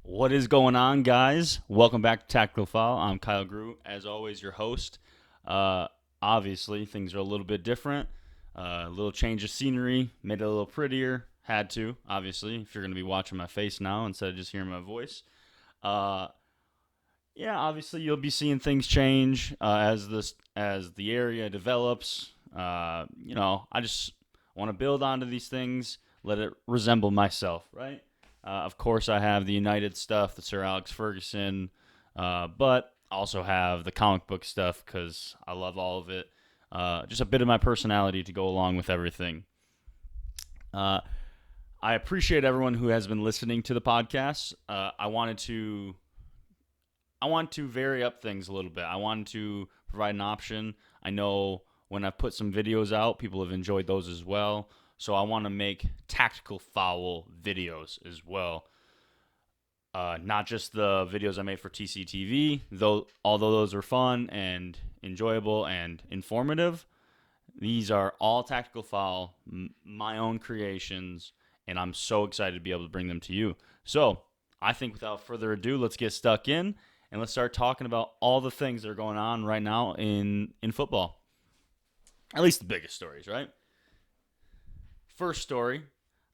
What is going on, guys? Welcome back to Tactical Foul. I'm Kyle Grew, as always, your host. Uh, Obviously, things are a little bit different. A little change of scenery, made it a little prettier. Had to, obviously, if you're going to be watching my face now instead of just hearing my voice. Uh, yeah, obviously, you'll be seeing things change as the area develops. I just want to build onto these things, let it resemble myself, right? Of course, I have the United stuff, the Sir Alex Ferguson, but also have the comic book stuff because I love all of it. Just a bit of my personality to go along with everything. Uh, I appreciate everyone who has been listening to the podcast. I want to vary up things a little bit. I wanted to provide an option. I know when I've put some videos out, people have enjoyed those as well. So I want to make tactical foul videos as well. Not just the videos I made for TCTV, though. Although those are fun and enjoyable and informative, these are all tactical foul, my own creations, and I'm so excited to be able to bring them to you. So I think without further ado, let's get stuck in and let's start talking about all the things that are going on right now in football. At least the biggest stories, right? First story,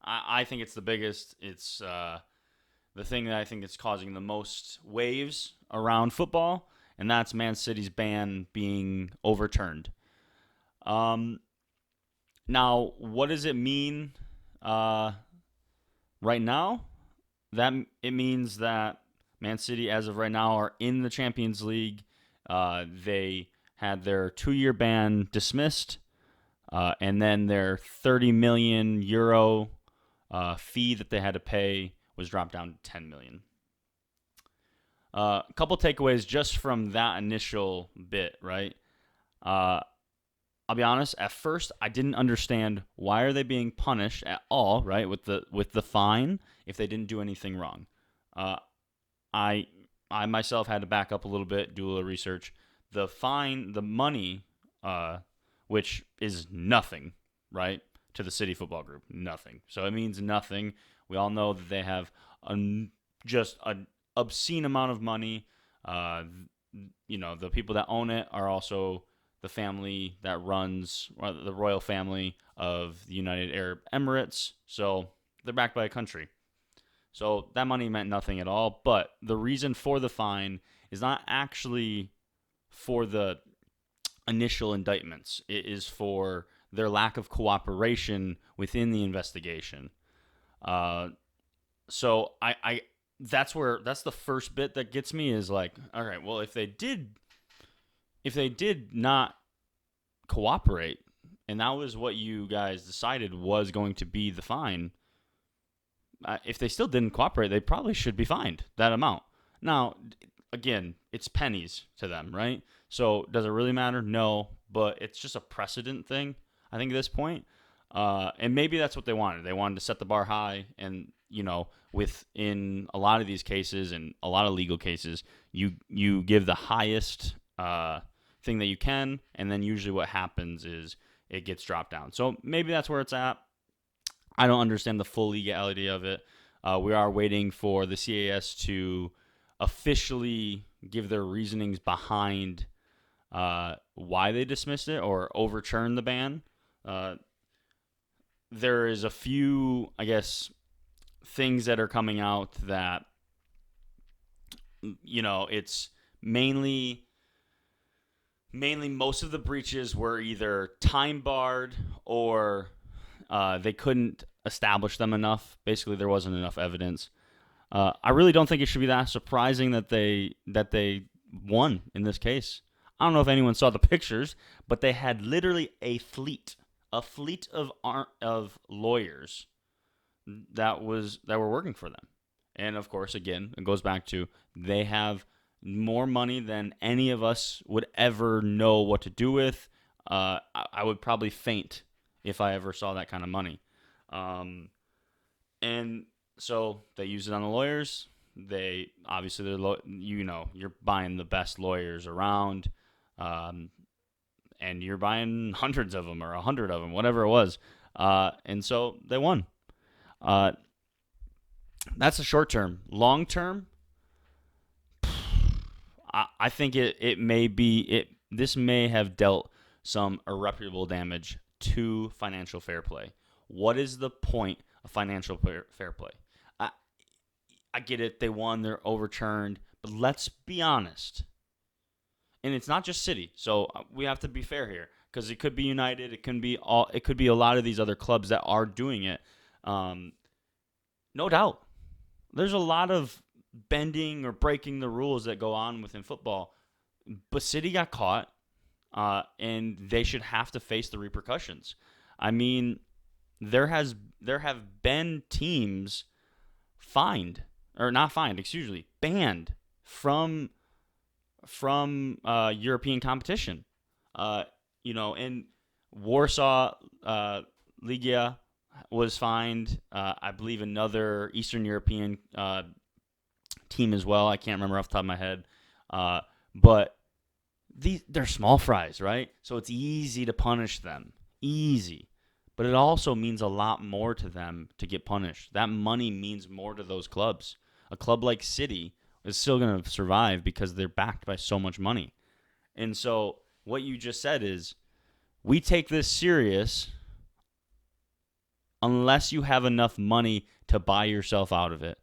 I think it's the biggest. It's the thing that I think is causing the most waves around football, and that's Man City's ban being overturned. Um, Now, what does it mean uh, right now? That it means that Man City, as of right now, are in the Champions League. They had their 2-year ban dismissed, and then their 30 million euro fee that they had to pay was dropped down to 10 million. A couple takeaways just from that initial bit, right? Uh, I'll be honest. At first, I didn't understand why are they being punished at all, right? With the fine if they didn't do anything wrong. Uh, I I myself had to back up a little bit, do a little research. The fine, the money, uh, which is nothing, right, to the City Football Group, nothing. So it means nothing. We all know that they have just an obscene amount of money. The people that own it are also the family that runs the royal family of the United Arab Emirates. So they're backed by a country. So that money meant nothing at all. But the reason for the fine is not actually for the initial indictments, it is for their lack of cooperation within the investigation. Uh, so I that's the first bit that gets me is like, all right, well, if they did not cooperate, and that was what you guys decided was going to be the fine, if they still didn't cooperate, they probably should be fined that amount. Now, again, it's pennies to them, right? So does it really matter? No, but it's just a precedent thing, I think, at this point. And maybe that's what they wanted. They wanted to set the bar high, and within a lot of these cases and a lot of legal cases, you give the highest thing that you can, and then usually what happens is it gets dropped down. So maybe that's where it's at. I don't understand the full legality of it. We are waiting for the CAS to officially give their reasonings behind why they dismissed it or overturned the ban. There is a few, I guess, things that are coming out that it's mainly most of the breaches were either time barred or they couldn't establish them enough. Basically, there wasn't enough evidence. I really don't think it should be that surprising that they won in this case. I don't know if anyone saw the pictures, but they had literally a fleet of lawyers that were working for them. And of course, again, it goes back to they have more money than any of us would ever know what to do with. I would probably faint if I ever saw that kind of money. And so they use it on the lawyers. They obviously you're buying the best lawyers around, and you're buying hundreds of them or 100 of them, whatever it was. And so they won. Uh, That's the short term. Long term, I think it may be it. This may have dealt some irreparable damage to financial fair play. What is the point of financial fair play? I, I get it. They won. They're overturned. But let's be honest. And it's not just City. So we have to be fair here because it could be United. It can be all. It could be a lot of these other clubs that are doing it. Um, no doubt. There's a lot of bending or breaking the rules that go on within football. But City got caught, and they should have to face the repercussions. I mean, there have been teams fined or not fined, excuse me, banned from European competition. Uh, in Warsaw, Legia was fined. I believe another Eastern European team as well. I can't remember off the top of my head. But they're small fries, right? So it's easy to punish them. Easy. But it also means a lot more to them to get punished. That money means more to those clubs. A club like City is still going to survive because they're backed by so much money. And so what you just said is we take this serious unless you have enough money to buy yourself out of it.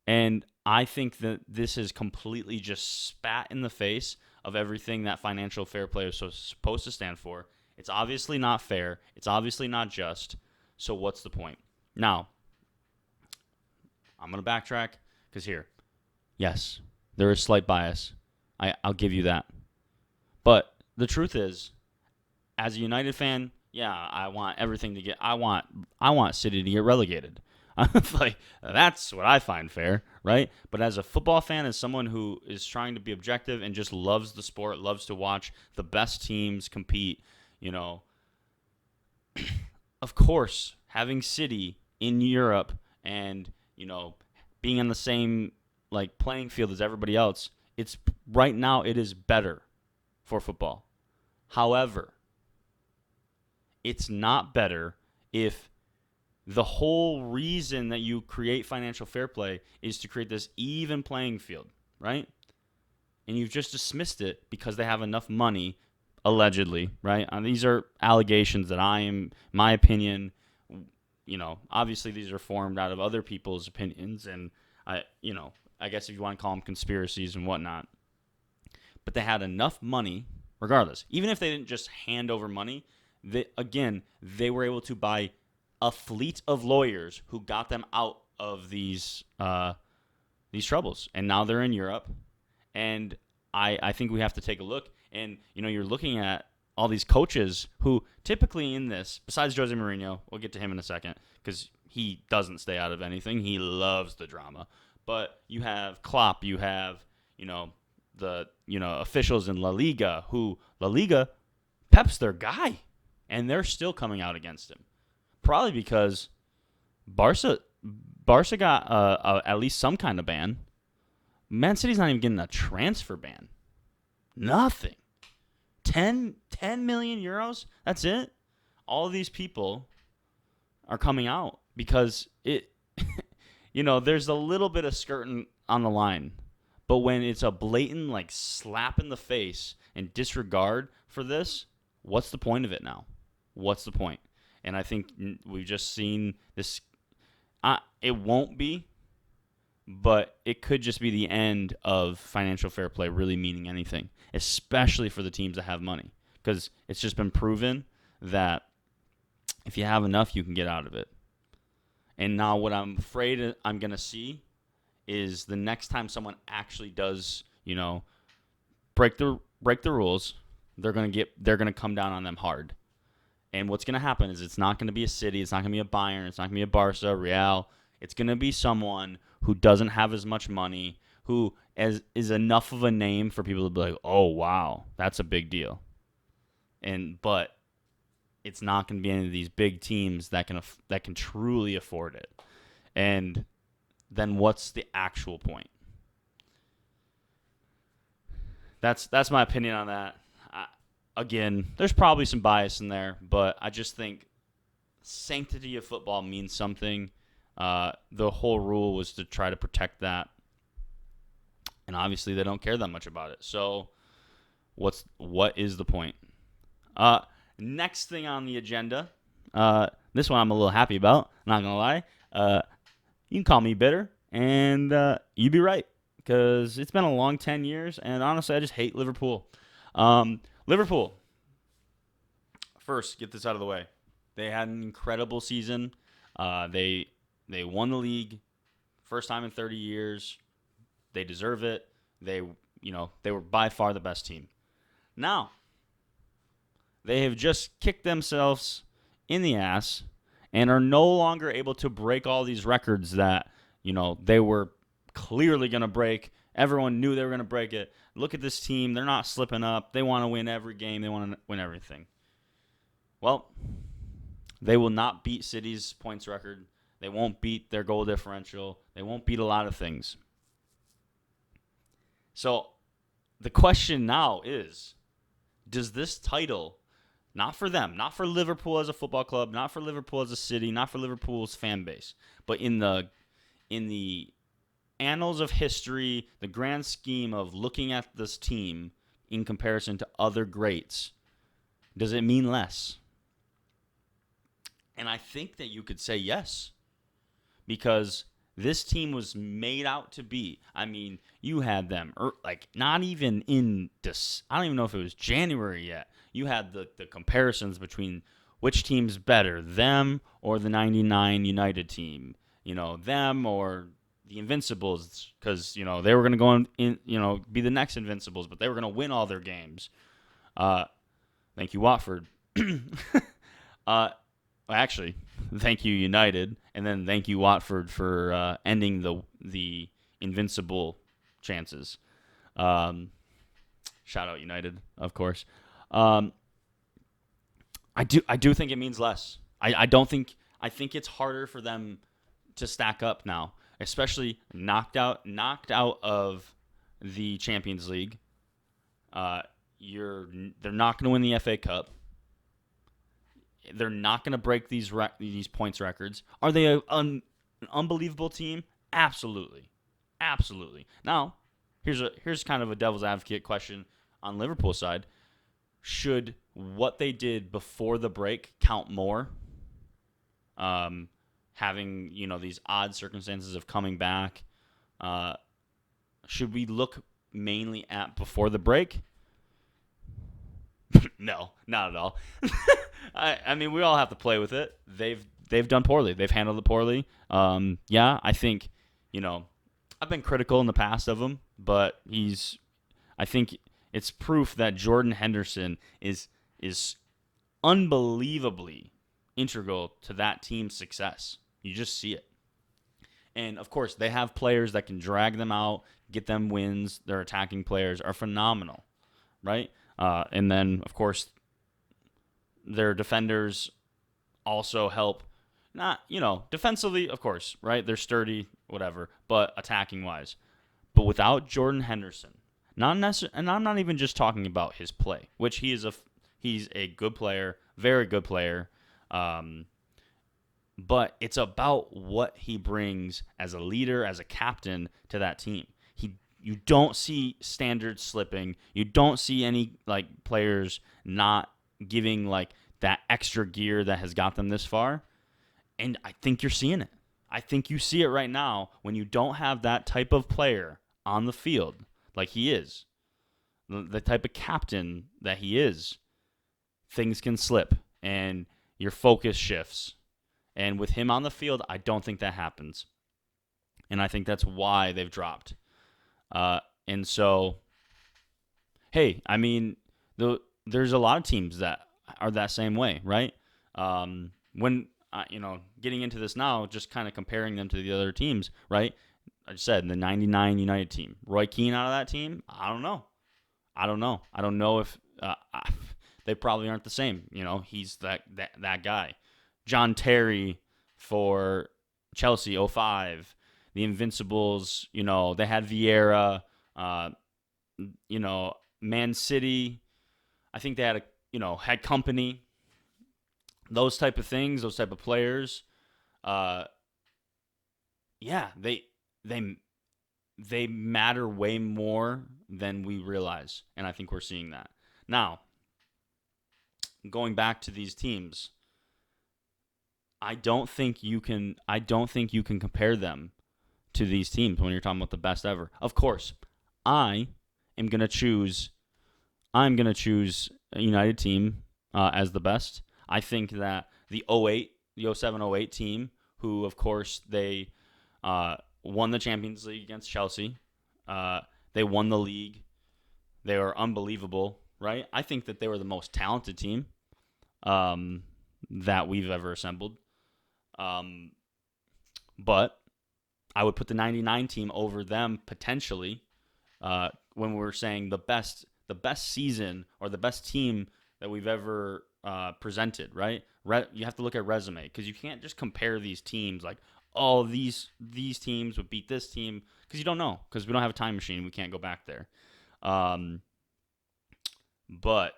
And I think that this is completely just spat in the face of everything that financial fair play is supposed to stand for. It's obviously not fair. It's obviously not just. So what's the point? Now, I'm going to backtrack because here, yes, there is slight bias. I'll give you that. But the truth is, as a United fan, yeah, I want everything to get. I want City to get relegated. Like that's what I find fair, right? But as a football fan, as someone who is trying to be objective and just loves the sport, loves to watch the best teams compete, you know, of course, having City in Europe and being on the same like playing field as everybody else, it's right now it is better for football. However, it's not better if the whole reason that you create financial fair play is to create this even playing field, right? And you've just dismissed it because they have enough money, allegedly, right? And these are allegations that my opinion, obviously these are formed out of other people's opinions, and I guess if you want to call them conspiracies and whatnot. But they had enough money, regardless. Even if they didn't just hand over money, they were able to buy a fleet of lawyers who got them out of these troubles, and now they're in Europe. And I think we have to take a look. And you're looking at all these coaches who typically in this, besides Jose Mourinho, we'll get to him in a second because he doesn't stay out of anything. He loves the drama. But you have Klopp, you have the officials in La Liga who Pep's their guy, and they're still coming out against him. Probably because Barca got at least some kind of ban. Man City's not even getting a transfer ban. Nothing. 10 million euros? That's it? All of these people are coming out because there's a little bit of skirting on the line. But when it's a blatant like slap in the face and disregard for this, what's the point of it now? What's the point? And I think we've just seen this. It won't be, but it could just be the end of financial fair play really meaning anything, especially for the teams that have money. Because it's just been proven that if you have enough, you can get out of it. And now what I'm afraid I'm going to see is the next time someone actually does, break the rules, they're going to come down on them hard. And what's going to happen is it's not going to be a City, it's not going to be a Bayern, it's not going to be a Barca, Real. It's going to be someone who doesn't have as much money, who is enough of a name for people to be like, oh, wow, that's a big deal. But it's not going to be any of these big teams that can truly afford it. And then what's the actual point? That's my opinion on that. Again, there's probably some bias in there, but I just think sanctity of football means something. The whole rule was to try to protect that, and obviously they don't care that much about it. So what is the point? Uh, Next thing on the agenda, this one I'm a little happy about. Not gonna lie. You can call me bitter, and you'd be right, because it's been a long 10 years, and honestly, I just hate Liverpool. Liverpool, first, get this out of the way. They had an incredible season. They won the league, first time in 30 years. They deserve it. They were by far the best team. Now, they have just kicked themselves in the ass and are no longer able to break all these records that, they were clearly going to break. Everyone knew they were going to break it. Look at this team. They're not slipping up. They want to win every game. They want to win everything. Well, they will not beat City's points record. They won't beat their goal differential. They won't beat a lot of things. So the question now is, does this title, not for them, not for Liverpool as a football club, not for Liverpool as a city, not for Liverpool's fan base, but in the annals of history, the grand scheme of looking at this team in comparison to other greats, does it mean less? And I think that you could say yes, because this team was made out to be. I mean, you had them, not even in this, I don't even know if it was January yet. You had the comparisons between which team's better, them or the 99 United team, them or the Invincibles, because, they were going to go in, be the next Invincibles, but they were going to win all their games. Thank you, Watford. Actually, thank you, United, and then thank you, Watford, for ending the invincible chances. Shout out United, of course. I do think it means less. I think it's harder for them to stack up now, especially knocked out of the Champions League. They're not going to win the FA Cup. They're not going to break these points records. Are they an unbelievable team? Absolutely. Now, here's kind of a devil's advocate question on Liverpool's side. Should what they did before the break count more? Having, these odd circumstances of coming back. Should we look mainly at before the break? No, not at all. I mean, we all have to play with it. They've done poorly. They've handled it poorly. I think, I've been critical in the past of him, but I think it's proof that Jordan Henderson is unbelievably integral to that team's success. You just see it. And, of course, they have players that can drag them out, get them wins. Their attacking players are phenomenal, right? And then, of course, their defenders also help. Not, defensively, of course, right? They're sturdy, whatever, but attacking-wise. But without Jordan Henderson, and I'm not even just talking about his play, which he's a good player, very good player, but it's about what he brings as a leader, as a captain to that team. You don't see standards slipping. You don't see any players not giving that extra gear that has got them this far. And I think you're seeing it. I think you see it right now when you don't have that type of player on the field like he is, the type of captain that he is. Things can slip and your focus shifts. And with him on the field, I don't think that happens. And I think that's why they've dropped. And so, hey, I mean, there's a lot of teams that are that same way, right? When getting into this now, just kind of comparing them to the other teams, right? I just said the '99 United team, Roy Keane out of that team. I don't know. I don't know if they probably aren't the same. He's that guy. John Terry for Chelsea, 05. The Invincibles, they had Vieira, Man City. I think they had had company. Those type of things, those type of players. yeah, they they matter way more than we realize, and I think we're seeing that now. Going back to these teams, I don't think you can compare them to these teams when you're talking about the best ever. Of course, I am going to choose I'm going to choose a United team as the best. I think that the 07-08 team, who of course they won the Champions League against Chelsea. They won the league. They were unbelievable, right? I think that they were the most talented team that we've ever assembled. Um, but I would put the 99 team over them potentially when we're saying the best season or the best team that we've ever presented, right? You have to look at resume because you can't just compare these teams like, oh, these teams would beat this team because you don't know because we don't have a time machine. We can't go back there. Um, but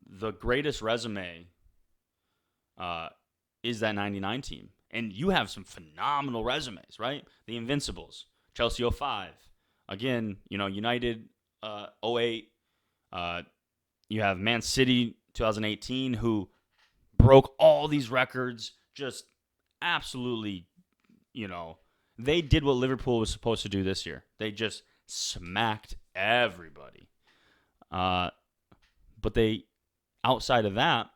the greatest resume uh, is that 99 team. And you have some phenomenal resumes, right? The Invincibles, Chelsea '05. Again, United 08. You have Man City 2018, who broke all these records. Just absolutely, they did what Liverpool was supposed to do this year. They just smacked everybody. But outside of that,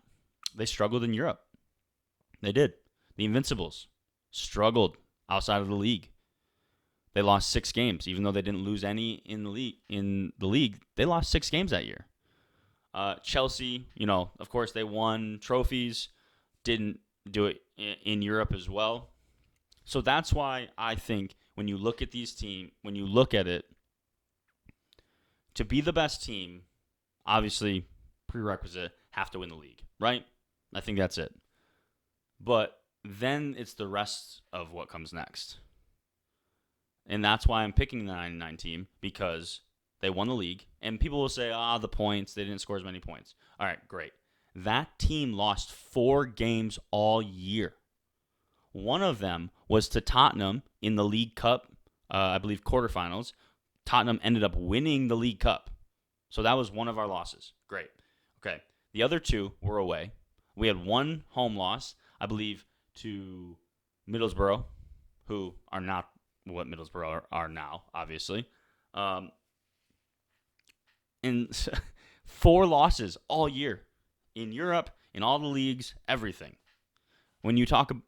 they struggled in Europe. They did. The Invincibles struggled outside of the league. They lost 6 games, even though they didn't lose any in the league. They lost 6 games that year. Chelsea, of course, they won trophies, didn't do it in Europe as well. So that's why I think when you look at when you look at it, to be the best team, obviously, prerequisite, have to win the league, right? I think that's it. But then it's the rest of what comes next. And that's why I'm picking the 99 team, because they won the league. And people will say, the points, they didn't score as many points. All right, great. That team lost 4 games all year. One of them was to Tottenham in the League Cup, I believe quarterfinals. Tottenham ended up winning the League Cup. So that was one of our losses. Great. Okay. The other 2 were away. We had 1 home loss, I believe, to Middlesbrough, who are not what Middlesbrough are now, obviously. And 4 losses all year in Europe, in all the leagues, everything. When you talk about,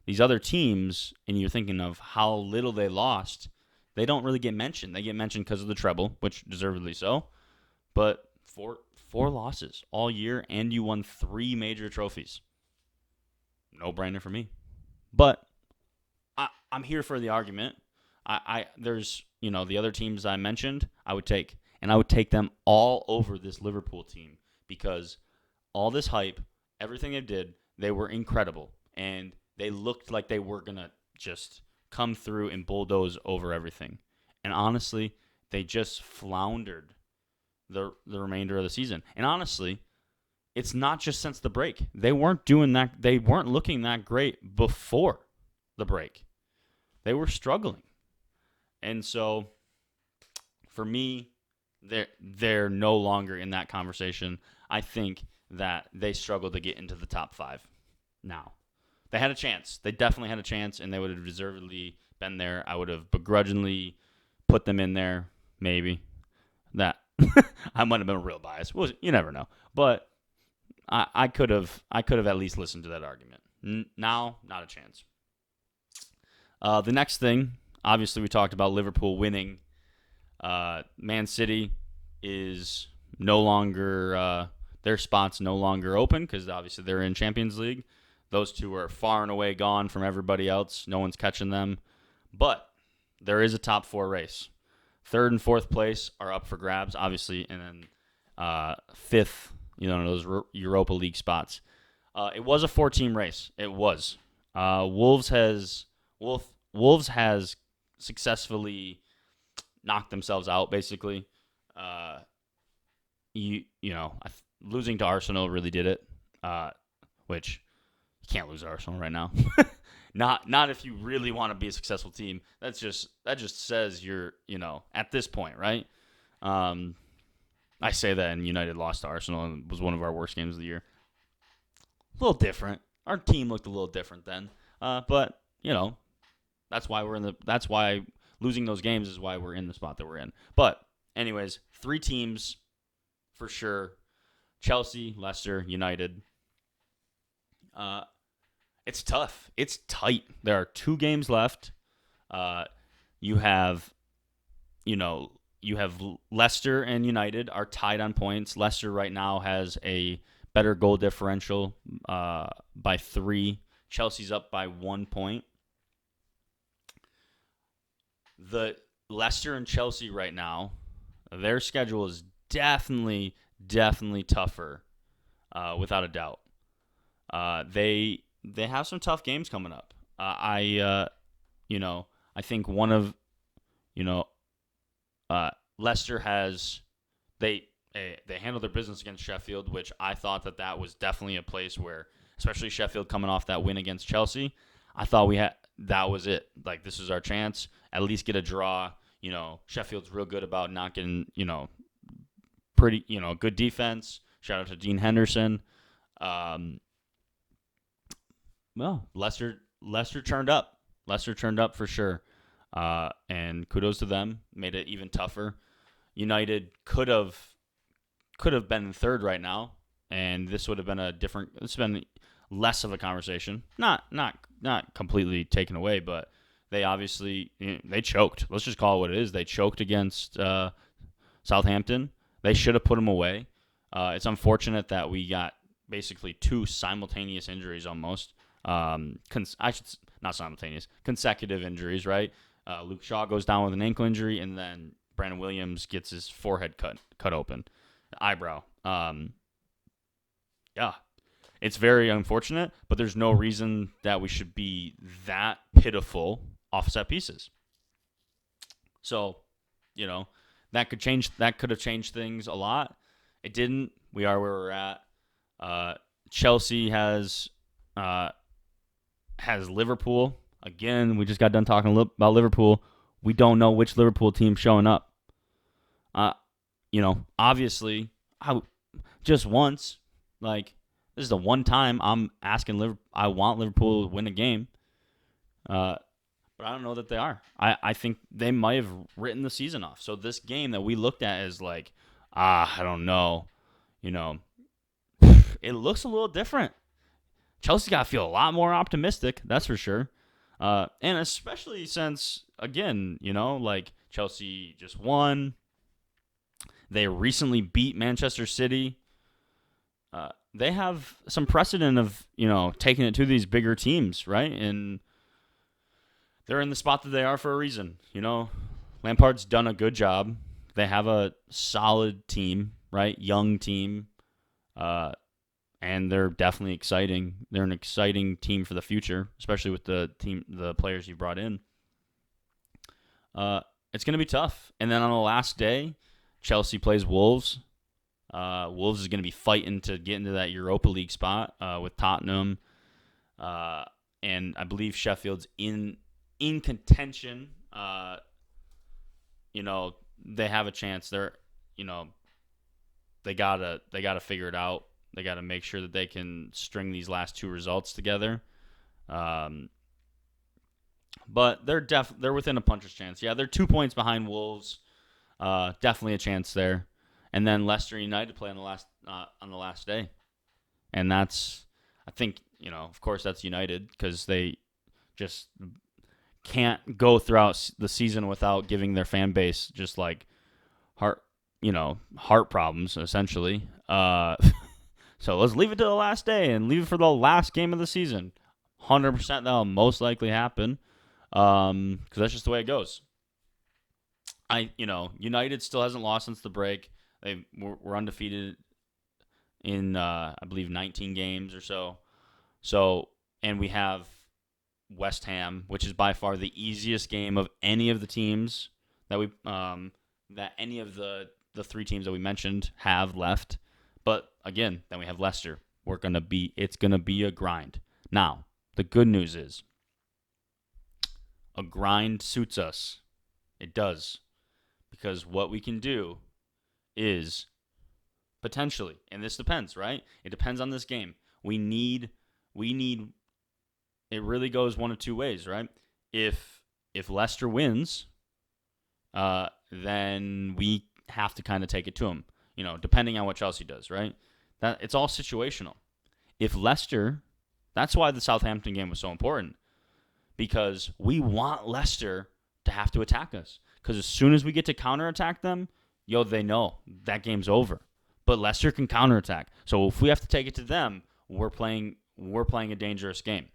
these other teams, and you're thinking of how little they lost, they don't really get mentioned. They get mentioned because of the treble, which deservedly so. But 4 losses all year, and you won 3 major trophies. No-brainer for me. But I'm here for the argument. There's, the other teams I mentioned, I would take. And I would take them all over this Liverpool team because all this hype, everything they did, they were incredible. And they looked like they were going to just come through and bulldoze over everything. And honestly, they just floundered the remainder of the season. And honestly, it's not just since the break. They weren't doing that. They weren't looking that great before the break. They were struggling. And so for me, they're no longer in that conversation. I think that they struggled to get into the top 5 now. They had a chance. They definitely had a chance, and they would have deservedly been there. I would have begrudgingly put them in there, maybe. That I might have been a real bias. Well, you never know. But I could have at least listened to that argument. Now, not a chance. The next thing, obviously, we talked about Liverpool winning. Man City is no longer their spot's no longer open because obviously they're in Champions League. Those 2 are far and away gone from everybody else. No one's catching them. But there is a top 4 race. 3rd and 4th place are up for grabs, obviously, and then 5th, those Europa League spots. It was a 4-team race. It was. Wolves has successfully knocked themselves out, basically. Losing to Arsenal really did it, which You can't lose to Arsenal right now. Not if you really want to be a successful team. That just says you're, at this point, right? I say that, and United lost to Arsenal and was one of our worst games of the year. A little different. Our team looked a little different then. But that's why that's why losing those games is why we're in the spot that we're in. But anyways, 3 teams for sure: Chelsea, Leicester, United. It's tough. It's tight. There are 2 games left. You have, you have Leicester and United are tied on points. Leicester right now has a better goal differential by 3. Chelsea's up by 1 point. The Leicester and Chelsea right now, their schedule is definitely tougher, without a doubt. They have some tough games coming up. I think one of, Leicester has they handled their business against Sheffield, which I thought that was definitely a place where, especially Sheffield coming off that win against Chelsea, I thought that was it. Like, this is our chance. At least get a draw. Sheffield's real good about not getting, pretty, good defense. Shout out to Dean Henderson. Well, Leicester turned up. Leicester turned up for sure. And kudos to them. Made it even tougher. United could have been third right now, and this would have been it's been less of a conversation. Not completely taken away, but they obviously they choked. Let's just call it what it is. They choked against Southampton. They should have put them away. It's unfortunate that we got basically 2 simultaneous injuries almost. Not simultaneous, consecutive injuries, right? Luke Shaw goes down with an ankle injury, and then Brandon Williams gets his forehead cut open, eyebrow. Yeah, it's very unfortunate, but there's no reason that we should be that pitiful off set pieces. So, that could change. That could have changed things a lot. It didn't. We are where we're at. Chelsea has Liverpool. Again, we just got done talking about Liverpool. We don't know which Liverpool team's showing up. Obviously, just once, like, this is the one time I'm asking I want Liverpool to win a game. But I don't know that they are. I think they might have written the season off. So this game that we looked at is like, I don't know. It looks a little different. Chelsea's got to feel a lot more optimistic, that's for sure. And especially since, again, Chelsea just won. They recently beat Manchester City. They have some precedent of, taking it to these bigger teams, right? And they're in the spot that they are for a reason. Lampard's done a good job. They have a solid team, right? Young team. And they're definitely exciting. They're an exciting team for the future, especially with the players you brought in. It's going to be tough. And then on the last day, Chelsea plays Wolves. Wolves is going to be fighting to get into that Europa League spot with Tottenham. And I believe Sheffield's in contention. They have a chance. They gotta figure it out. They got to make sure that they can string these last 2 results together. But they're within a puncher's chance. Yeah, they're 2 points behind Wolves. Definitely a chance there. And then Leicester United play on the last day. And that's, I think, of course that's United, because they just can't go throughout the season without giving their fan base just like heart problems, essentially. So let's leave it to the last day and leave it for the last game of the season. 100% that'll most likely happen, because that's just the way it goes. United still hasn't lost since the break. We're undefeated in I believe 19 games or so. So, and we have West Ham, which is by far the easiest game of any of the teams that any of the 3 teams that we mentioned have left. But again, then we have Leicester. It's gonna be a grind. Now, the good news is a grind suits us. It does. Because what we can do is potentially, and this depends, right? It depends on this game. We need it really goes one of two ways, right? If Leicester wins, then we have to kind of take it to them, depending on what Chelsea does, right? That it's all situational. If Leicester, that's why the Southampton game was so important, because we want Leicester to have to attack us. Because as soon as we get to counterattack them, they know that game's over. But Leicester can counterattack. So if we have to take it to them, we're playing a dangerous game.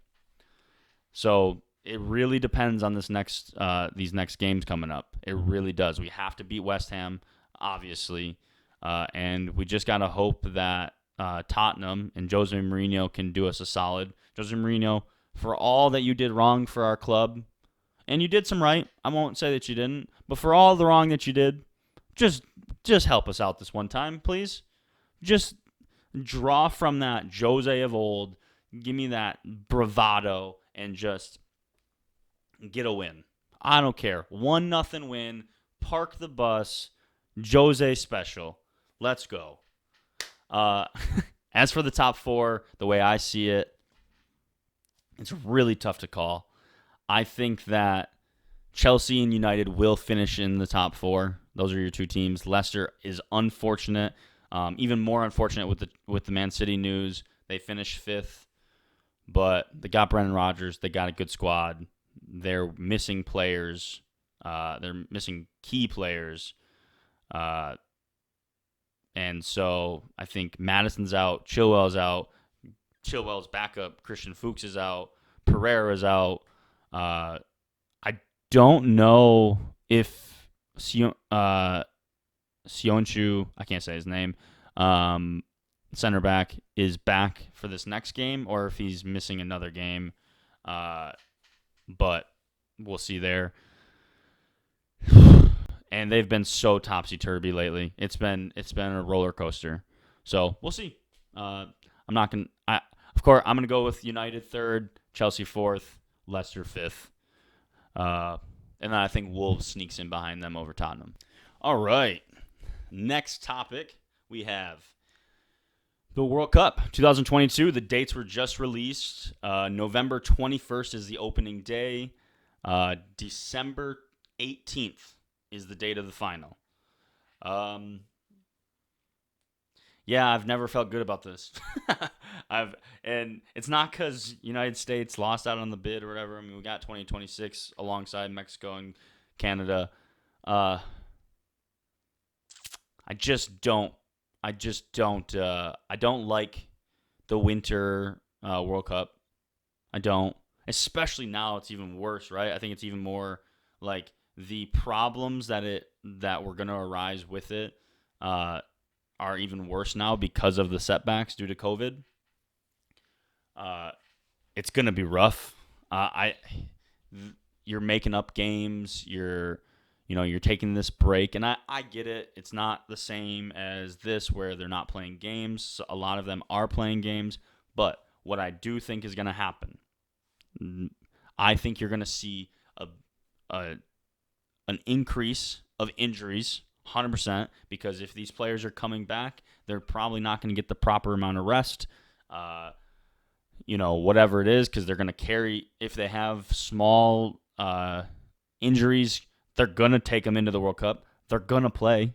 So it really depends on these next games coming up. It really does. We have to beat West Ham, obviously, and we just gotta hope that Tottenham and Jose Mourinho can do us a solid. Jose Mourinho, for all that you did wrong for our club, and you did some right. I won't say that you didn't, but for all the wrong that you did, just help us out this one time, please. Just draw from that Jose of old. Give me that bravado and just get a win. I don't care. 1-0 win. Park the bus. Jose special. Let's go. As for the top four, the way I see it, it's really tough to call. I think that Chelsea and United will finish in the top four. Those are your two teams. Leicester is unfortunate, even more unfortunate with the Man City news. They finished fifth, but they got Brendan Rodgers. They got a good squad. They're missing players. They're missing key players. And so I think Madison's out. Chilwell's out. Chilwell's backup, Christian Fuchs, is out. Pereira's out. I don't know if Sionchu, I can't say his name, center back, is back for this next game or if he's missing another game. But we'll see there. And they've been so topsy-turvy lately. It's been a roller coaster. So we'll see. I'm gonna go with United third, Chelsea fourth, Leicester fifth. And then I think Wolves sneaks in behind them over Tottenham. All right. Next topic, we have the World Cup 2022. The dates were just released. November 21st is the opening day. December 18th is the date of the final. Yeah, I've never felt good about this. And it's not because United States lost out on the bid or whatever. I mean, we got 2026 alongside Mexico and Canada. I don't like the Winter World Cup. I don't. Especially now, it's even worse, right? I think it's even more like the problems that were going to arise with it are even worse now because of the setbacks due to COVID. It's going to be rough. You're making up games. You're taking this break, and I get it. It's not the same as this where they're not playing games. A lot of them are playing games, but what I do think is going to happen, I think you're going to see an increase of injuries, 100%, because if these players are coming back, they're probably not going to get the proper amount of rest, whatever it is, because they're going to carry, if they have small injuries, they're going to take them into the World Cup. They're going to play,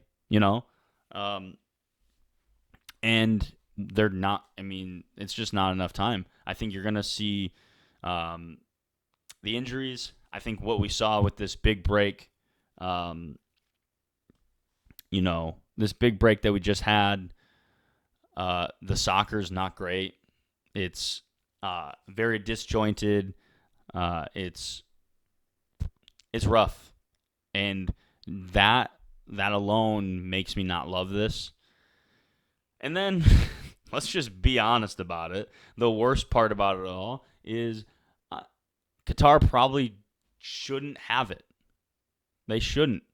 and they're not, it's just not enough time. I think you're going to see the injuries. I think what we saw with this big break, this big break that we just had, the soccer's not great. It's very disjointed. It's rough. And that alone makes me not love this. And then let's just be honest about it. The worst part about it all is Qatar probably shouldn't have it. They shouldn't.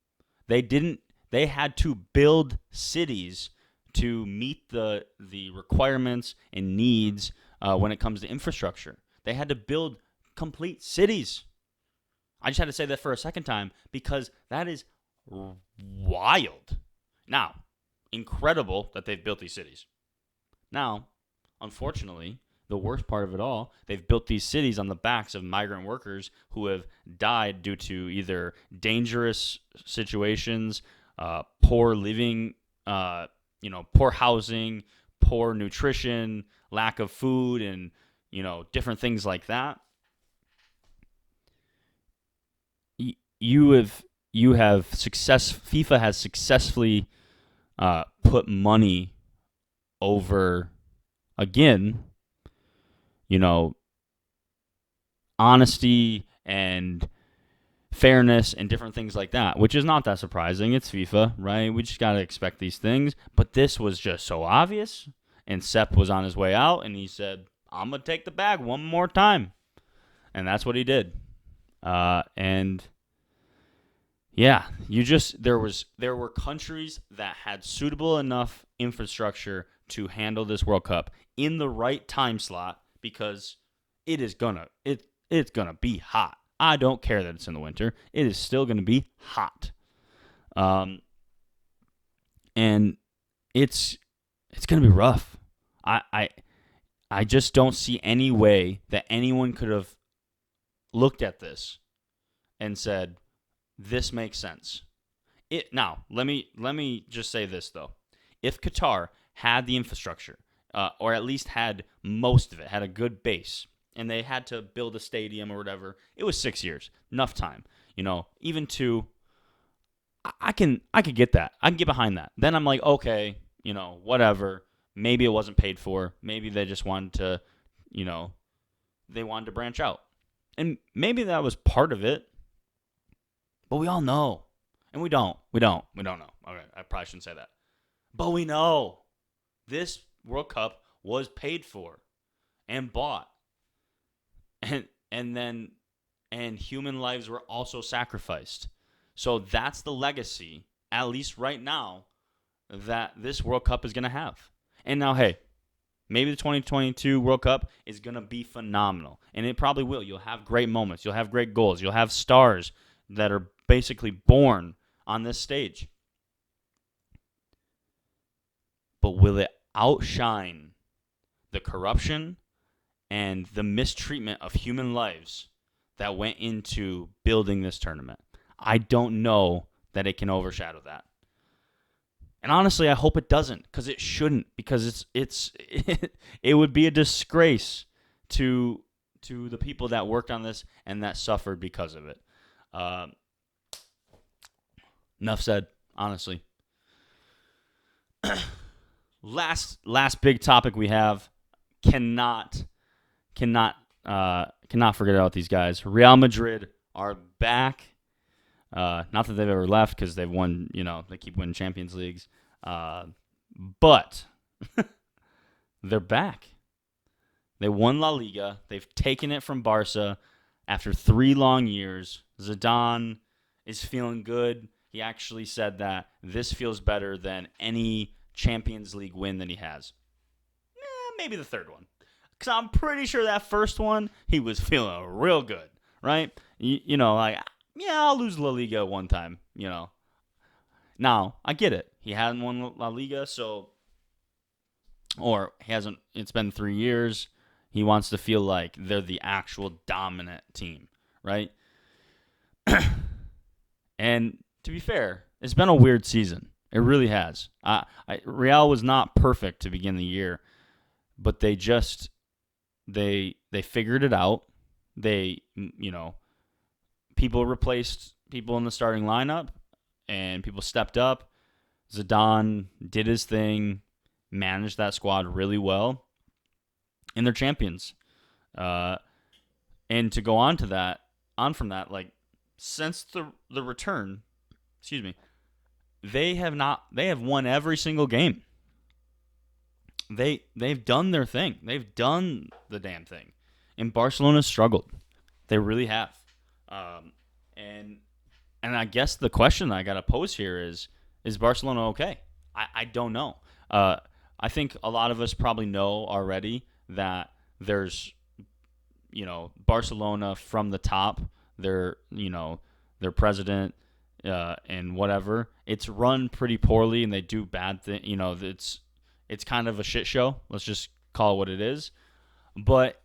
They didn't. They had to build cities to meet the requirements and needs when it comes to infrastructure. They had to build complete cities. I just had to say that for a second time because that is wild. Now, incredible that they've built these cities. Now, unfortunately, the worst part of it all, they've built these cities on the backs of migrant workers who have died due to either dangerous situations, poor living, poor housing, poor nutrition, lack of food, and different things like that. FIFA has successfully put money over, again, honesty and fairness and different things like that, which is not that surprising. It's FIFA, right? We just got to expect these things. But this was just so obvious. And Sepp was on his way out, and he said, I'm going to take the bag one more time. And that's what he did. And yeah, there were countries that had suitable enough infrastructure to handle this World Cup in the right time slot because it's gonna be hot. I don't care that it's in the winter. It is still gonna be hot. And it's gonna be rough. I just don't see any way that anyone could have looked at this and said, this makes sense. Now, let me just say this, though. If Qatar had the infrastructure, or at least had most of it, had a good base, and they had to build a stadium or whatever, it was 6 years. Enough time. Even 2, I could get that. I can get behind that. Then I'm like, okay, whatever. Maybe it wasn't paid for. Maybe they just wanted to, they wanted to branch out. And maybe that was part of it. But we all know. And we don't know. Okay, I probably shouldn't say that. But we know this World Cup was paid for and bought. And human lives were also sacrificed. So that's the legacy, at least right now, that this World Cup is going to have. And now, hey, maybe the 2022 World Cup is going to be phenomenal. And it probably will. You'll have great moments. You'll have great goals. You'll have stars that are basically born on this stage. But will it outshine the corruption and the mistreatment of human lives that went into building this tournament? I don't know that it can overshadow that. And honestly, I hope it doesn't, because it shouldn't, because it would be a disgrace to the people that worked on this and that suffered because of it. Enough said, honestly. Last big topic we have. Cannot forget about these guys. Real Madrid are back. Not that they've ever left, because they've won, they keep winning Champions Leagues. But they're back. They won La Liga. They've taken it from Barca after 3 long years. Zidane is feeling good. He actually said that this feels better than any Champions League win that he has. Maybe the third one. Because I'm pretty sure that first one, he was feeling real good, right? I'll lose La Liga one time, Now, I get it. He hadn't won La Liga, it's been 3 years. He wants to feel like they're the actual dominant team, right? And to be fair, it's been a weird season. It really has. Real was not perfect to begin the year, but they figured it out. People replaced people in the starting lineup, and people stepped up. Zidane did his thing, managed that squad really well, and they're champions. And to go on from that, like, since the return, they have won every single game. They've done their thing. They've done the damn thing. And Barcelona struggled. They really have. And I guess the question that I got to pose here is Barcelona okay? I don't know. I think a lot of us probably know already that there's Barcelona from the top, their president and whatever, it's run pretty poorly and they do bad things. It's kind of a shit show. Let's just call it what it is. But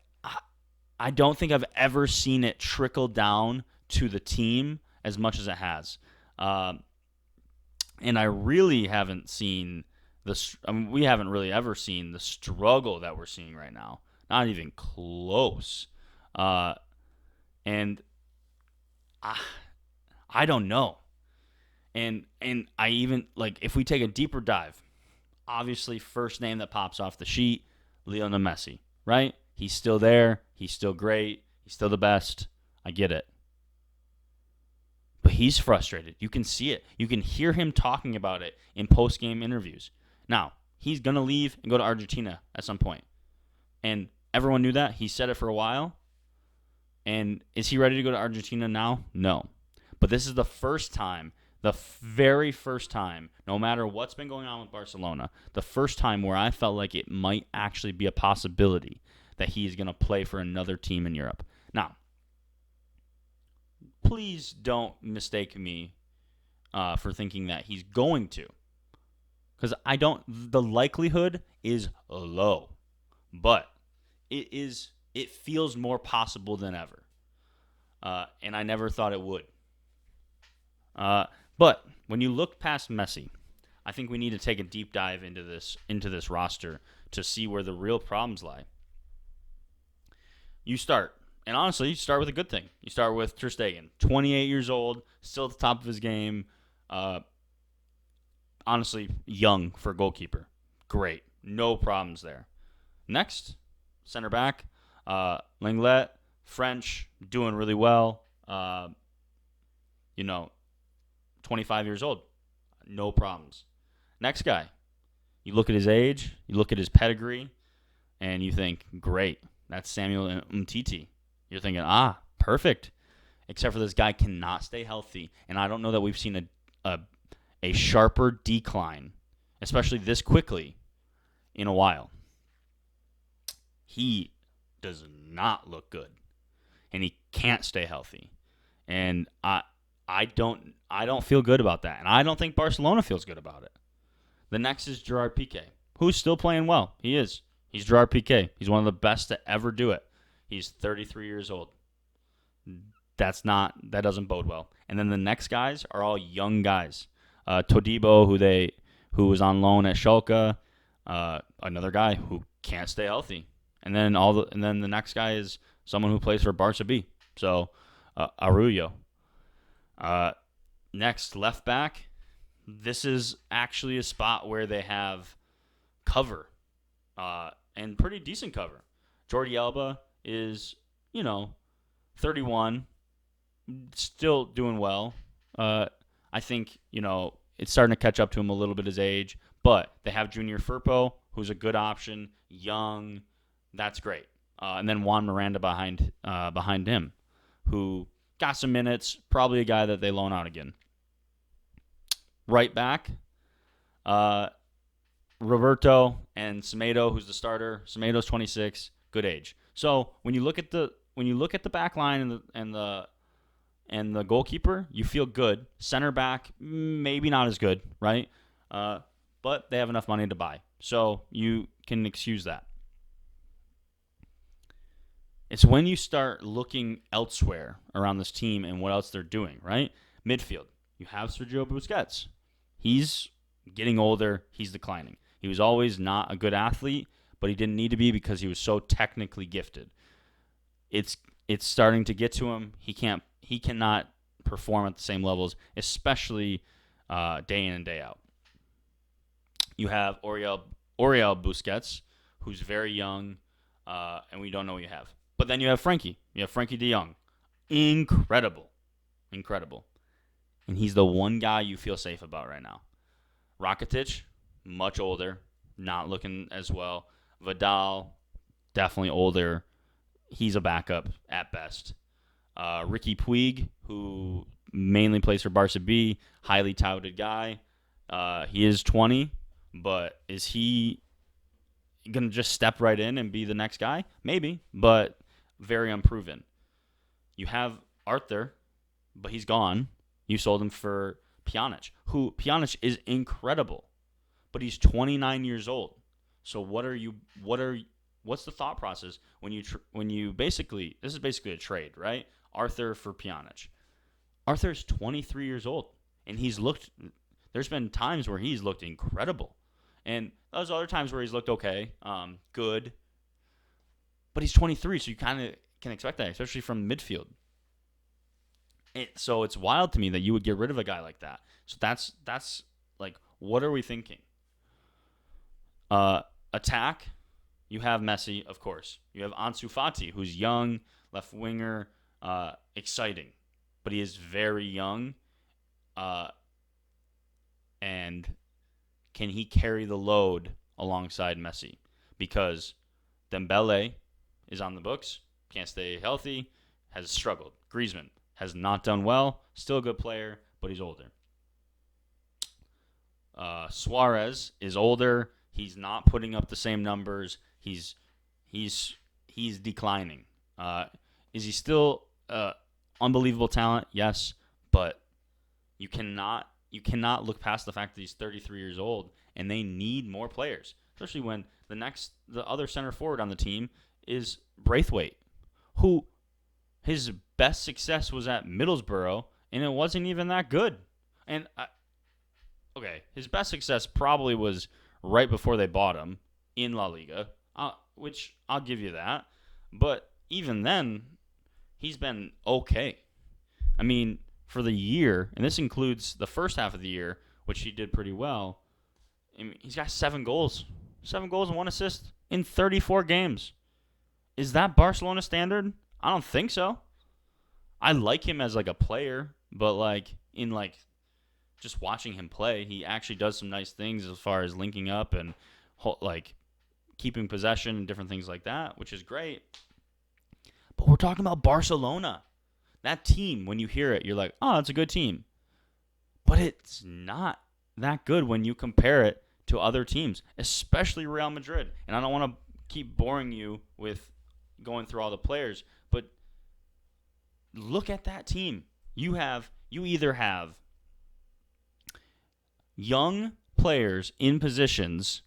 I don't think I've ever seen it trickle down to the team as much as it has. And I really haven't seen we haven't really ever seen the struggle that we're seeing right now. Not even close. And I don't know. And I even, like, if we take a deeper dive, obviously first name that pops off the sheet, Lionel Messi, right? He's still there. He's still great. He's still the best. I get it. But he's frustrated. You can see it. You can hear him talking about it in post-game interviews. Now, he's going to leave and go to Argentina at some point. And everyone knew that. He said it for a while. And is he ready to go to Argentina now? No. But this is the first time, the very first time, no matter what's been going on with Barcelona, the first time where I felt like it might actually be a possibility that he's going to play for another team in Europe. Now, please don't mistake me for thinking that he's going to. Because the likelihood is low. But it feels more possible than ever. And I never thought it would. But when you look past Messi, I think we need to take a deep dive into this roster to see where the real problems lie. You start with a good thing. You start with Ter Stegen, 28 years old, still at the top of his game. Honestly, young for a goalkeeper. Great. No problems there. Next, center back, Lenglet, French, doing really well. 25 years old. No problems. Next guy, you look at his age, you look at his pedigree, and you think, great, that's Samuel Umtiti. You're thinking, perfect. Except for this guy cannot stay healthy, and I don't know that we've seen a sharper decline, especially this quickly, in a while. He does not look good, and he can't stay healthy, and I don't feel good about that, and I don't think Barcelona feels good about it. The next is Gerard Piqué, who's still playing well. He is. He's Gerard Piqué. He's one of the best to ever do it. He's 33 years old. That doesn't bode well. And then the next guys are all young guys. Todibo, who was on loan at Schalke, another guy who can't stay healthy. And then the next guy is someone who plays for Barca B. So Arroyo. Next, left back. This is actually a spot where they have cover, and pretty decent cover. Jordi Alba is, 31, still doing well. I think, it's starting to catch up to him a little bit his age, but they have Junior Firpo, who's a good option, young. That's great. And then Juan Miranda behind him, who got some minutes, probably a guy that they loan out again. Right back, Roberto and Semedo, who's the starter. Semedo's 26, good age. So when you look at the back line and the goalkeeper, you feel good. Center back, maybe not as good, right? But they have enough money to buy, so you can excuse that. It's when you start looking elsewhere around this team and what else they're doing, right? Midfield, you have Sergio Busquets. He's getting older. He's declining. He was always not a good athlete, but he didn't need to be because he was so technically gifted. It's starting to get to him. He cannot perform at the same levels, especially day in and day out. You have Oriol Busquets, who's very young, and we don't know what you have. But then you have Frankie. You have Frankie de Jong. Incredible. And he's the one guy you feel safe about right now. Rakitic, much older, not looking as well. Vidal, definitely older. He's a backup at best. Ricky Puig, who mainly plays for Barca B, highly touted guy. He is 20, but is he going to just step right in and be the next guy? Maybe, but very unproven. You have Arthur, but he's gone. You sold him for Pjanic, who Pjanic is incredible, but he's 29 years old. So what's the thought process when you basically, this is basically a trade, right? Arthur for Pjanic. Arthur's 23 years old, and there's been times where he's looked incredible, and there's other times where he's looked okay, good, but he's 23, so you kind of can expect that, especially from midfield. So it's wild to me that you would get rid of a guy like that. So that's like, what are we thinking? Attack, you have Messi, of course. You have Ansu Fati, who's young, left winger, exciting, but he is very young. And can he carry the load alongside Messi? Because Dembele is on the books, can't stay healthy, has struggled. Griezmann has not done well, still a good player, but he's older. Suarez is older. He's not putting up the same numbers. He's declining. Is he still unbelievable talent? Yes, but you cannot look past the fact that he's 33 years old, and they need more players, especially when the other center forward on the team is Braithwaite, who his best success was at Middlesbrough, and it wasn't even that good. And his best success probably was right before they bought him in La Liga, which I'll give you that. But even then, he's been okay. I mean, for the year, and this includes the first half of the year, which he did pretty well, I mean, he's got 7 goals. 7 goals and 1 assist in 34 games. Is that Barcelona standard? I don't think so. I like him as like a player, but like in like just watching him play, he actually does some nice things as far as linking up and like keeping possession and different things like that, which is great. But we're talking about Barcelona. That team, when you hear it, you're like, oh, it's a good team. But it's not that good when you compare it to other teams, especially Real Madrid. And I don't want to keep boring you with going through all the players, but look at that team. You either have young players in positions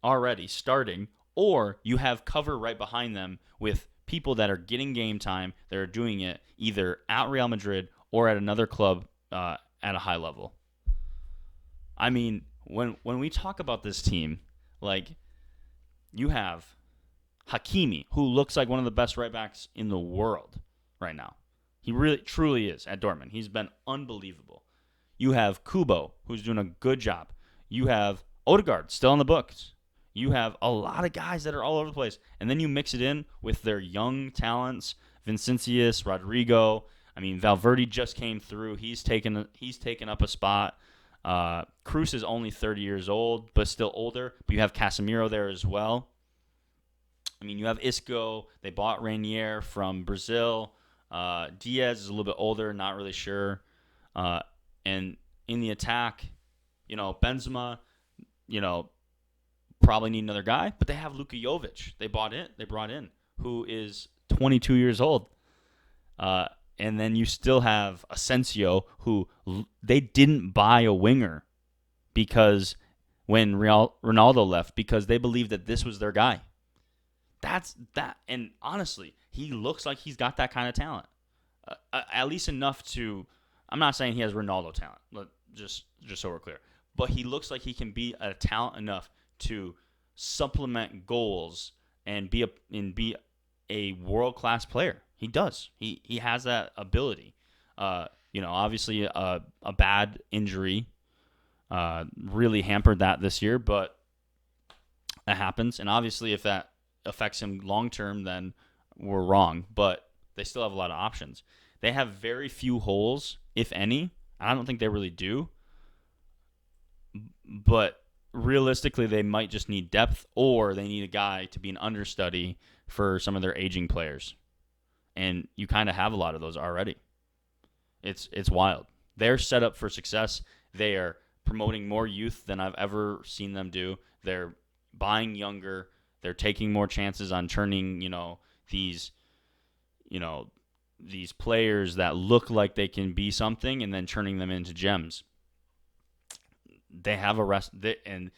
already starting, or you have cover right behind them with people that are getting game time, that are doing it either at Real Madrid or at another club at a high level. I mean, when we talk about this team, like, you have Hakimi, who looks like one of the best right backs in the world right now. He really, truly is at Dortmund. He's been unbelievable. You have Kubo, who's doing a good job. You have Odegaard, still on the books. You have a lot of guys that are all over the place. And then you mix it in with their young talents, Vincentius, Rodrigo. I mean, Valverde just came through. He's taken up a spot. Cruz is only 30 years old, but still older. But you have Casemiro there as well. I mean, you have Isco. They bought Ranier from Brazil. Diaz is a little bit older, not really sure. And in the attack, Benzema, probably need another guy. But they have Luka Jovic. They brought in, who is 22 years old. And then you still have Asensio, who they didn't buy a winger because when Ronaldo left, because they believed that this was their guy. That's that. And honestly, he looks like he's got that kind of talent. At least enough to, I'm not saying he has Ronaldo talent, just so we're clear. But he looks like he can be a talent enough to supplement goals and be a world-class player. He does. He has that ability. Obviously a bad injury really hampered that this year, but that happens. And obviously if that affects him long-term, then we're wrong. But they still have a lot of options. They have very few holes, if any. I don't think they really do. But realistically, they might just need depth, or they need a guy to be an understudy for some of their aging players. And you kind of have a lot of those already. It's wild. They're set up for success. They are promoting more youth than I've ever seen them do. They're buying younger. They're taking more chances on turning, these, you know, these players that look like they can be something and then turning them into gems. They have and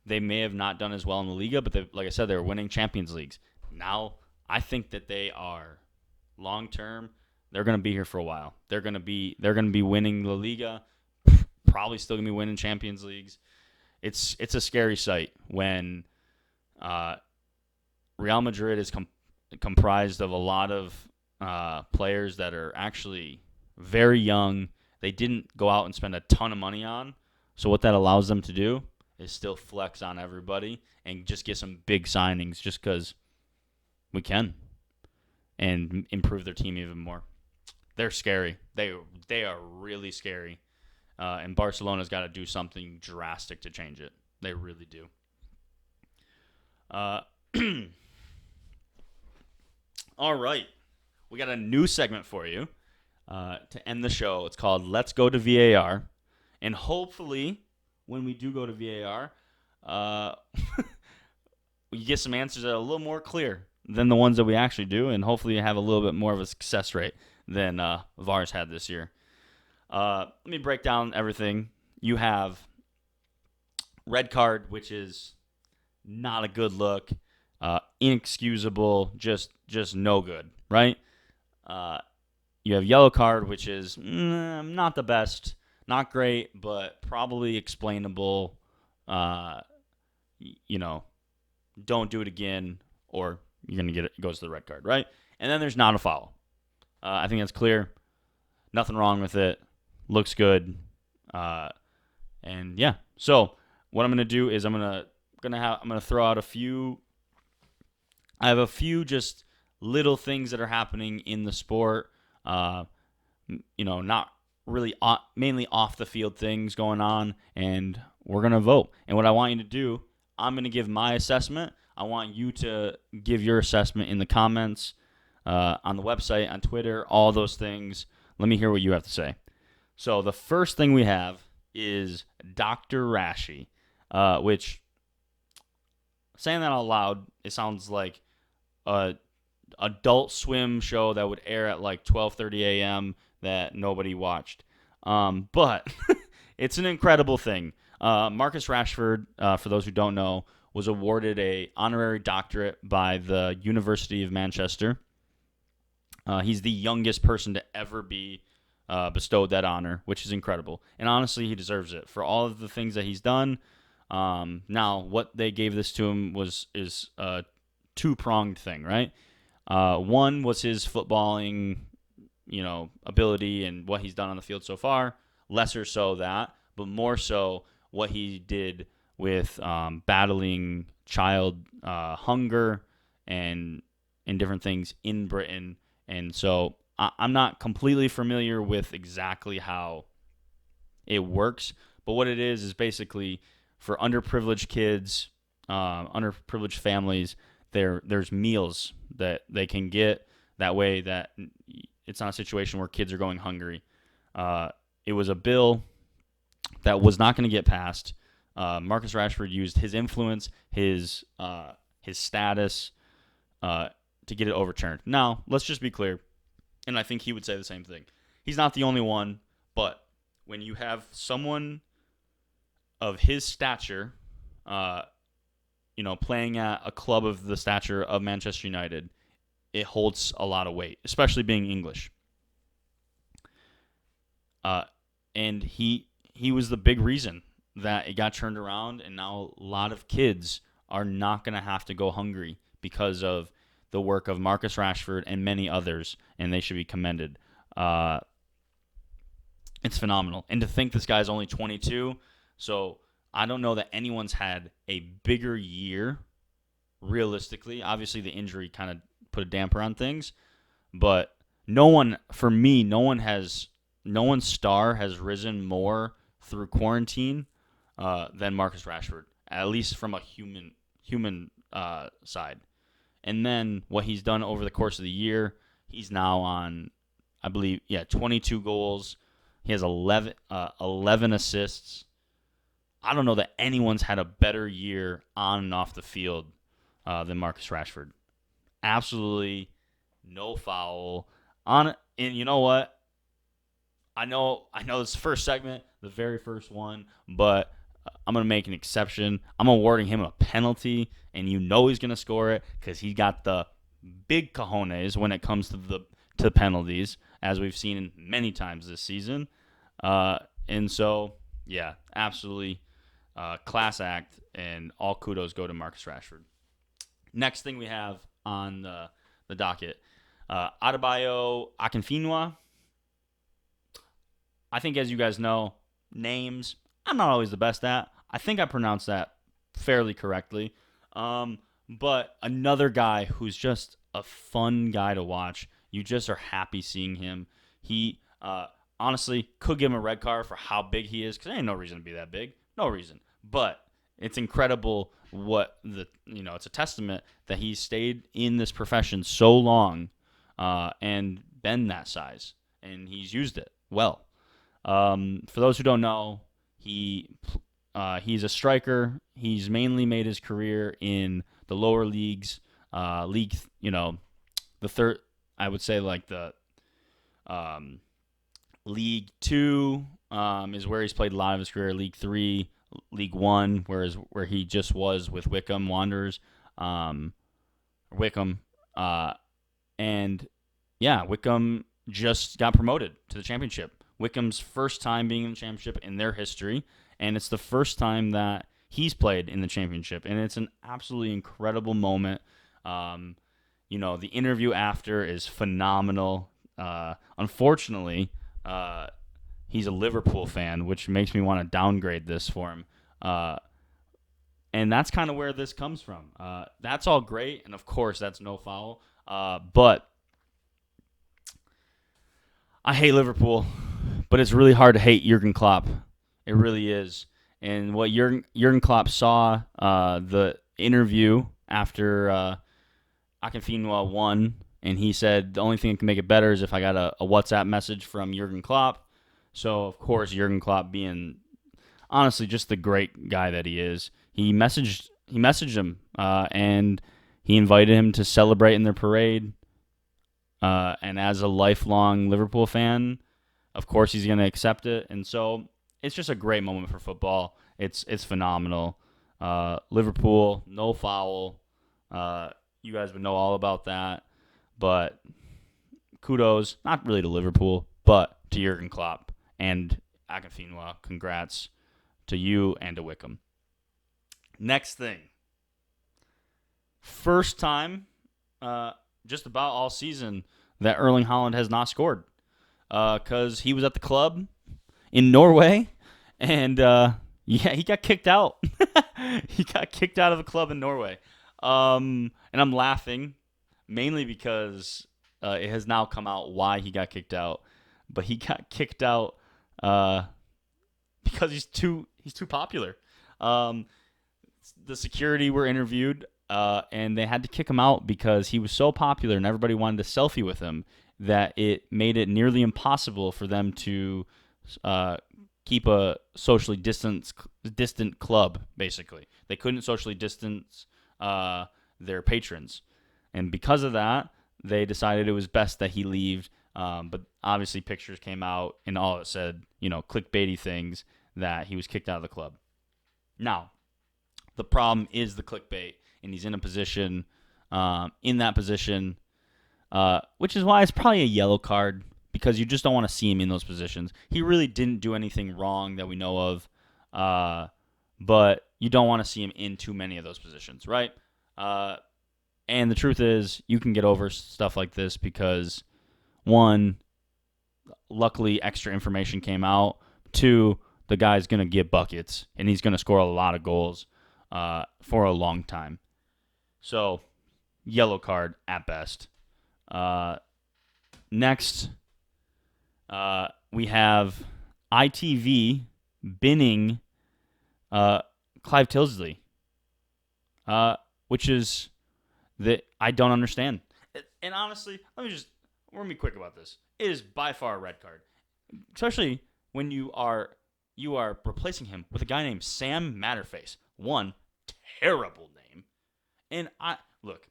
they may have not done as well in the Liga, but like I said, they're winning Champions Leagues. Now, I think that they are long term. They're going to be here for a while. They're going to be winning La Liga, probably still going to be winning Champions Leagues. It's a scary sight when Real Madrid is comprised of a lot of players that are actually very young. They didn't go out and spend a ton of money on. So what that allows them to do is still flex on everybody and just get some big signings just because we can and improve their team even more. They're scary. They are really scary. And Barcelona's got to do something drastic to change it. They really do. All right. We got a new segment for you to end the show. It's called Let's Go to VAR. And hopefully, when we do go to VAR, we get some answers that are a little more clear than the ones that we actually do. And hopefully you have a little bit more of a success rate than VAR's had this year. Let me break down everything. You have red card, which is not a good look, inexcusable, just no good, right? You have yellow card, which is not the best, not great, but probably explainable. Don't do it again, or you're gonna get it. It goes to the red card, right? And then there's not a foul. I think that's clear. Nothing wrong with it. Looks good. And yeah. So what I'm gonna do is I'm gonna throw out a few. I have a few just little things that are happening in the sport. Not really mainly off the field things going on, and we're gonna vote. And what I want you to do, I'm gonna give my assessment. I want you to give your assessment in the comments, on the website, on Twitter, all those things. Let me hear what you have to say. So the first thing we have is Dr. Rashi, which, saying that out loud, it sounds like a Adult Swim show that would air at like 12:30 a.m. that nobody watched. But it's an incredible thing. Marcus Rashford, for those who don't know, was awarded an honorary doctorate by the University of Manchester. He's the youngest person to ever be bestowed that honor, which is incredible. And honestly, he deserves it for all of the things that he's done. Now, what they gave this to him is a two-pronged thing, right? One was his footballing, ability and what he's done on the field so far. Lesser so that, but more so what he did with battling child hunger and different things in Britain. And so I'm not completely familiar with exactly how it works, but what it is basically for underprivileged kids, underprivileged families, there's meals that they can get. That way that it's not a situation where kids are going hungry. It was a bill that was not going to get passed. Marcus Rashford used his influence, his status, to get it overturned. Now, let's just be clear, and I think he would say the same thing. He's not the only one, but when you have someone of his stature, playing at a club of the stature of Manchester United, it holds a lot of weight, especially being English. And he was the big reason that it got turned around, and now a lot of kids are not going to have to go hungry because of the work of Marcus Rashford and many others, and they should be commended. It's phenomenal. And to think this guy's only 22, so I don't know that anyone's had a bigger year, realistically. Obviously, the injury kind of put a damper on things, but no one's star has risen more through quarantine than Marcus Rashford, at least from a human side. And then what he's done over the course of the year, he's now on, I believe, 22 goals. He has 11 assists. I don't know that anyone's had a better year on and off the field than Marcus Rashford. absolutely no foul on it. And you know what? I know this first segment, the very first one, but I'm gonna make an exception. I'm awarding him a penalty, and you know he's gonna score it because he got the big cojones when it comes to penalties, as we've seen many times this season. And so, yeah, absolutely class act, and all kudos go to Marcus Rashford. Next thing we have on the docket, Adebayo Akinfinwa. I think, as you guys know, names I'm not always the best at. I think I pronounced that fairly correctly. But another guy who's just a fun guy to watch. You just are happy seeing him. He honestly could give him a red card for how big he is, because there ain't no reason to be that big. No reason. But it's incredible it's a testament that he stayed in this profession so long and been that size, and he's used it well. For those who don't know, he's a striker. He's mainly made his career in the lower leagues. The third, I would say, like the League Two is where he's played a lot of his career. League Three, League One, where he just was with Wycombe Wanderers, Wycombe, and yeah, Wycombe just got promoted to the championship. Wycombe's first time being in the championship in their history, and it's the first time that he's played in the championship, and it's an absolutely incredible moment. The interview after is phenomenal. Unfortunately, he's a Liverpool fan, which makes me want to downgrade this for him. And that's kind of where this comes from. That's all great, and of course, that's no foul. But I hate Liverpool, but it's really hard to hate Jurgen Klopp. It really is. And what Jurgen Klopp saw, the interview after Akinfinwa won, and he said the only thing that can make it better is if I got a WhatsApp message from Jurgen Klopp. So, of course, Jurgen Klopp, being honestly just the great guy that he is, he messaged him, and he invited him to celebrate in their parade. And as a lifelong Liverpool fan, of course he's going to accept it. And so it's just a great moment for football. It's phenomenal. Liverpool, no foul. You guys would know all about that. But kudos, not really to Liverpool, but to Jurgen Klopp and Akinfinwa. Congrats to you and to Wycombe. Next thing. First time just about all season that Erling Haaland has not scored, because he was at the club in Norway, and he got kicked out. He got kicked out of the club in Norway, and I'm laughing mainly because it has now come out why he got kicked out. But he got kicked out because he's too popular. The security were interviewed. And they had to kick him out because he was so popular and everybody wanted to selfie with him that it made it nearly impossible for them to keep a socially distant club, basically. They couldn't socially distance their patrons. And because of that, they decided it was best that he leave. But obviously pictures came out and all it said, clickbaity things, that he was kicked out of the club. Now, the problem is the clickbait. And he's in a position, which is why it's probably a yellow card, because you just don't want to see him in those positions. He really didn't do anything wrong that we know of, but you don't want to see him in too many of those positions, right? And the truth is, you can get over stuff like this because, one, luckily extra information came out. Two, the guy's going to get buckets, and he's going to score a lot of goals for a long time. So, yellow card at best. Next, we have ITV binning Clive Tilsley, which is that I don't understand. And honestly, we're going to be quick about this. It is by far a red card, especially when you are replacing him with a guy named Sam Matterface. One terrible name. And look,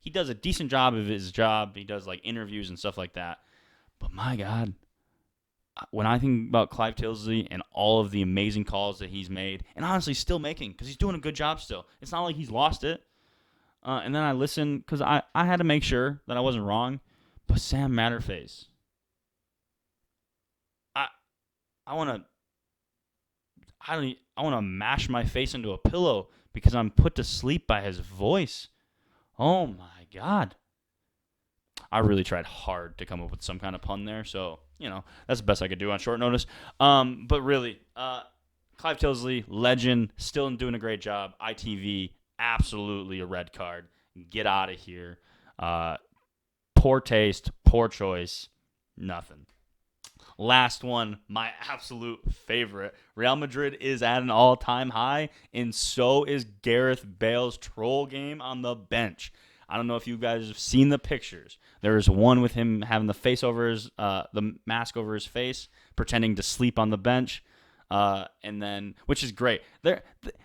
he does a decent job of his job. He does like interviews and stuff like that. But my God, when I think about Clive Tilsley and all of the amazing calls that he's made, and honestly still making, because he's doing a good job still. It's not like he's lost it. And then I listened because I had to make sure that I wasn't wrong. But Sam Matterface, I I want to I want to mash my face into a pillow because I'm put to sleep by his voice. Oh my God. I really tried hard to come up with some kind of pun there, so that's the best I could do on short notice. But really, Clive Tilsley, legend, still doing a great job. ITV, absolutely a red card. Get out of here. Poor taste, poor choice, nothing. Last one, my absolute favorite. Real Madrid is at an all-time high, and so is Gareth Bale's troll game on the bench. I don't know if you guys have seen the pictures. There's one with him having the mask over his face, pretending to sleep on the bench, and then, which is great. They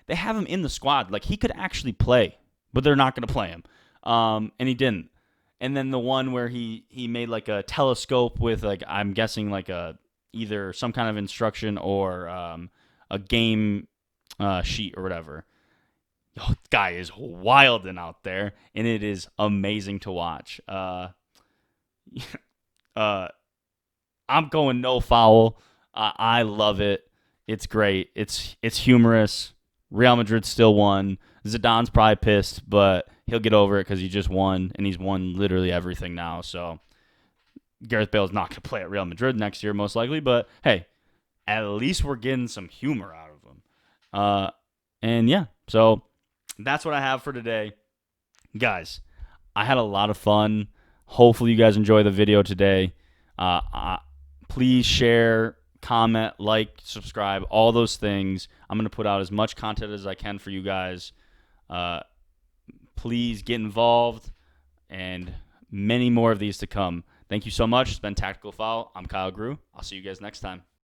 have him in the squad. Like, he could actually play, but they're not going to play him, and he didn't. And then the one where he made like a telescope with like, I'm guessing like either some kind of instruction or a game sheet or whatever. Oh, guy is wilding out there, and it is amazing to watch. I'm going no foul. I love it. It's great. It's humorous. Real Madrid still won. Zidane's probably pissed, but he'll get over it because he just won, and he's won literally everything now. So Gareth Bale's not going to play at Real Madrid next year, most likely. But hey, at least we're getting some humor out of him. And yeah, so that's what I have for today. Guys, I had a lot of fun. Hopefully you guys enjoy the video today. Please share, comment, like, subscribe, all those things. I'm going to put out as much content as I can for you guys. Please get involved, and many more of these to come. Thank you so much. It's been Tactical Foul. I'm Kyle Grew. I'll see you guys next time.